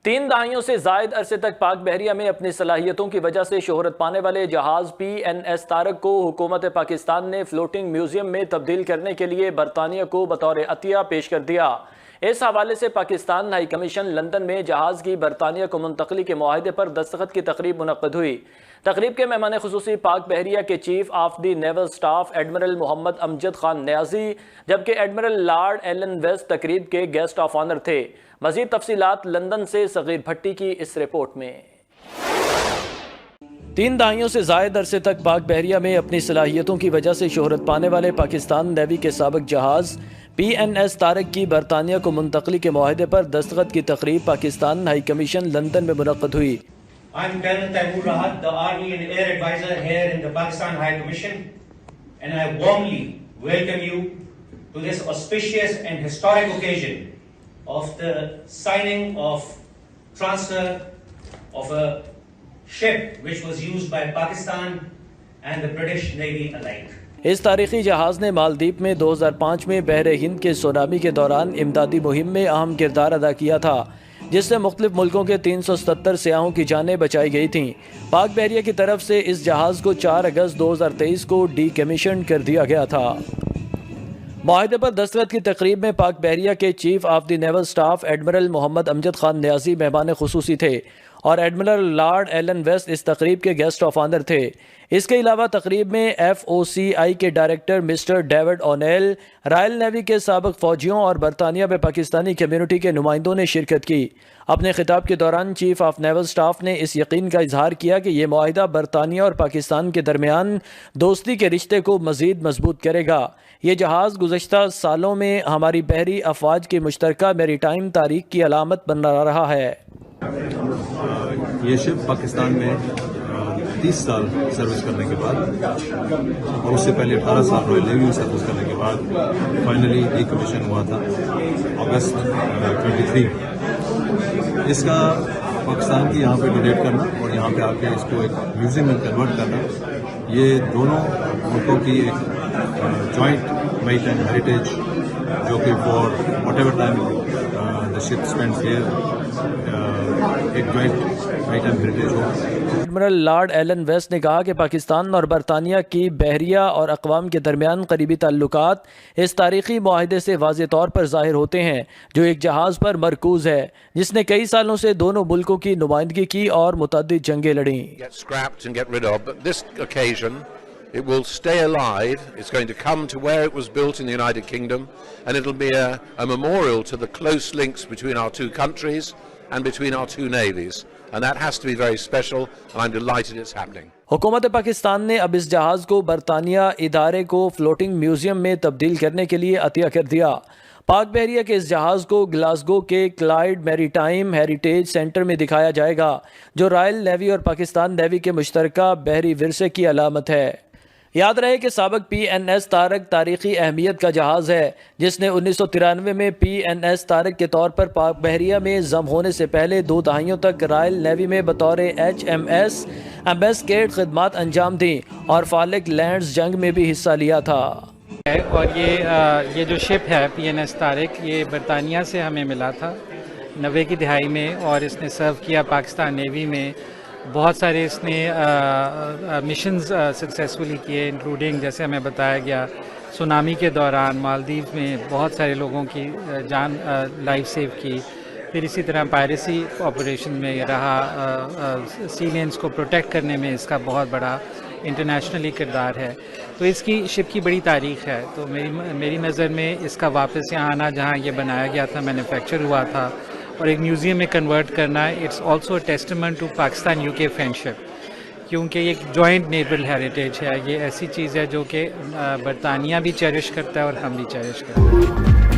3 دہائیوں سے زائد عرصے تک پاک بحریہ میں اپنی صلاحیتوں کی وجہ سے شہرت پانے والے جہاز PNS طارق کو حکومت پاکستان نے فلوٹنگ میوزیم میں تبدیل کرنے کے لیے برطانیہ کو بطور عطیہ پیش کر دیا۔ اس حوالے سے پاکستان ہائی کمیشن لندن میں جہاز کی برطانیہ کو منتقلی کے معاہدے پر دستخط کی تقریب منعقد ہوئی۔ تقریب کے مہمان خصوصی پاک بحریہ کے chief of the naval staff admiral Muhammad Amjad Khan Niazi جبکہ ایڈمرل لارڈ ایلن ویسٹ تقریب کے گیسٹ آف آنر تھے۔ مزید تفصیلات لندن سے صغیر بھٹی کی اس رپورٹ میں۔ 3 دہائیوں سے زائد عرصے تک پاک بحریہ میں اپنی صلاحیتوں کی وجہ سے شہرت پانے والے پاکستان نیوی کے سابق جہاز PNS طارق کی برطانیہ کو منتقلی کے معاہدے پر دستخط کی تقریب پاکستان ہائی کمیشن لندن میں منعقد ہوئی۔ I'm Colonel Taimur Rahat, the Army and Air Advisor here in the Pakistan High Commission, and I warmly welcome you to this auspicious and historic occasion of the signing of transfer of a ship which was used by Pakistan and the British Navy alike. اس تاریخی جہاز نے مالدیپ میں 2005 میں بحر ہند کے tsunami کے دوران امدادی مہم میں اہم کردار ادا کیا تھا، جس سے مختلف ملکوں کے 377 سیاحوں کی جانیں بچائی گئی تھیں۔ پاک بحریہ کی طرف سے اس جہاز کو 4 اگست 2023 کو ڈی کمیشن کر دیا گیا تھا۔ معاہدے پر دستخط کی تقریب میں پاک بحریہ کے chief of the naval staff admiral Muhammad Amjad Khan Niazi مہمان خصوصی تھے اور ایڈمرل لارڈ ایلن ویسٹ اس تقریب کے گیسٹ آف آنر تھے۔ اس کے علاوہ تقریب میں FOCI کے director mister David O'Neill, royal navy کے سابق فوجیوں اور برطانیہ میں پاکستانی کمیونٹی کے نمائندوں نے شرکت کی۔ اپنے خطاب کے دوران چیف آف نیول سٹاف نے اس یقین کا اظہار کیا کہ یہ معاہدہ برطانیہ اور پاکستان کے درمیان دوستی کے رشتے کو مزید مضبوط کرے گا۔ یہ جہاز گزشتہ سالوں میں ہماری بحری افواج کی مشترکہ میری ٹائم تاریخ کی علامت بن رہا ہے۔ یہ شپ پاکستان میں 30 سال سروس کرنے کے بعد اور اس سے پہلے 18 سال رائل نیوی میں سروس کرنے کے بعد فائنلی ڈی کمیشن ہوا تھا اگست 23۔ اس کا پاکستان کی یہاں پہ ڈونیٹ کرنا اور یہاں پہ آ کے اس کو ایک میوزیم میں کنورٹ کرنا، یہ دونوں ملکوں کی ایک جوائنٹ میری ٹائم ہیریٹیج جو کہ for whatever time the ship spends here ایک جوائنٹ میری ٹائم ہیریٹیج ہو۔ ایڈمرل لارڈ ایلن ویسٹ نے کہا کہ پاکستان اور برطانیہ کی بحریہ اور اقوام کے درمیان قریبی تعلقات اس تاریخی معاہدے سے واضح طور پر ظاہر ہوتے ہیں جو ایک جہاز پر مرکوز ہے جس نے کئی سالوں سے دونوں ملکوں کی نمائندگی کی اور متعدد جنگیں لڑیں۔ It will stay alive. It's going to come to where it was built in the United Kingdom, and it'll be a memorial to the close links between our two countries and between our two navies. And that has to be very special, and I'm delighted it's happening. حکومت پاکستان نے اب اس جہاز کو برطانیہ ادارے کو floating museum میں تبدیل کرنے کے لیے عطیہ کر دیا۔ پاک بحریہ کے اس جہاز کو گلاسگو کے کلائیڈ میری ٹائم ہیریٹیج سینٹر میں دکھایا جائے گا جو رائل نیوی اور پاکستان نیوی کے مشترکہ بحری ورثے کی علامت ہے۔ یاد رہے کہ سابق PNS طارق تاریخی اہمیت کا جہاز ہے جس نے 1993 میں PNS طارق کے طور پر پاک بحریہ میں ضم ہونے سے پہلے 2 دہائیوں تک رائل نیوی میں بطور HMS ایمبیسکیڈ خدمات انجام دیں اور فالک لینڈز جنگ میں بھی حصہ لیا تھا۔ اور یہ جو شپ ہے PNS طارق یہ برطانیہ سے ہمیں ملا تھا 90 کی دہائی میں، اور اس نے سرو کیا پاکستان نیوی میں۔ بہت سارے اس نے مشنز سکسیسفلی کیے، انکلوڈنگ جیسے ہمیں بتایا گیا سونامی کے دوران مالدیپ میں بہت سارے لوگوں کی جان لائف سیو کی، پھر اسی طرح پائریسی آپریشن میں رہا، سی لینز کو پروٹیکٹ کرنے میں اس کا بہت بڑا انٹرنیشنلی کردار ہے۔ تو اس کی شپ کی بڑی تاریخ ہے، تو میری نظر میں اس کا واپس یہاں آنا جہاں یہ بنایا گیا تھا، مینوفیکچر ہوا تھا، اور ایک میوزیم میں کنورٹ کرنا، it's also a testament to Pakistan UK friendship, کیونکہ یہ ایک جوائنٹ نیول ہیریٹیج ہے۔ یہ ایسی چیز ہے جو کہ برطانیہ بھی چیریش کرتا ہے اور ہم بھی چیریش کرتے ہیں۔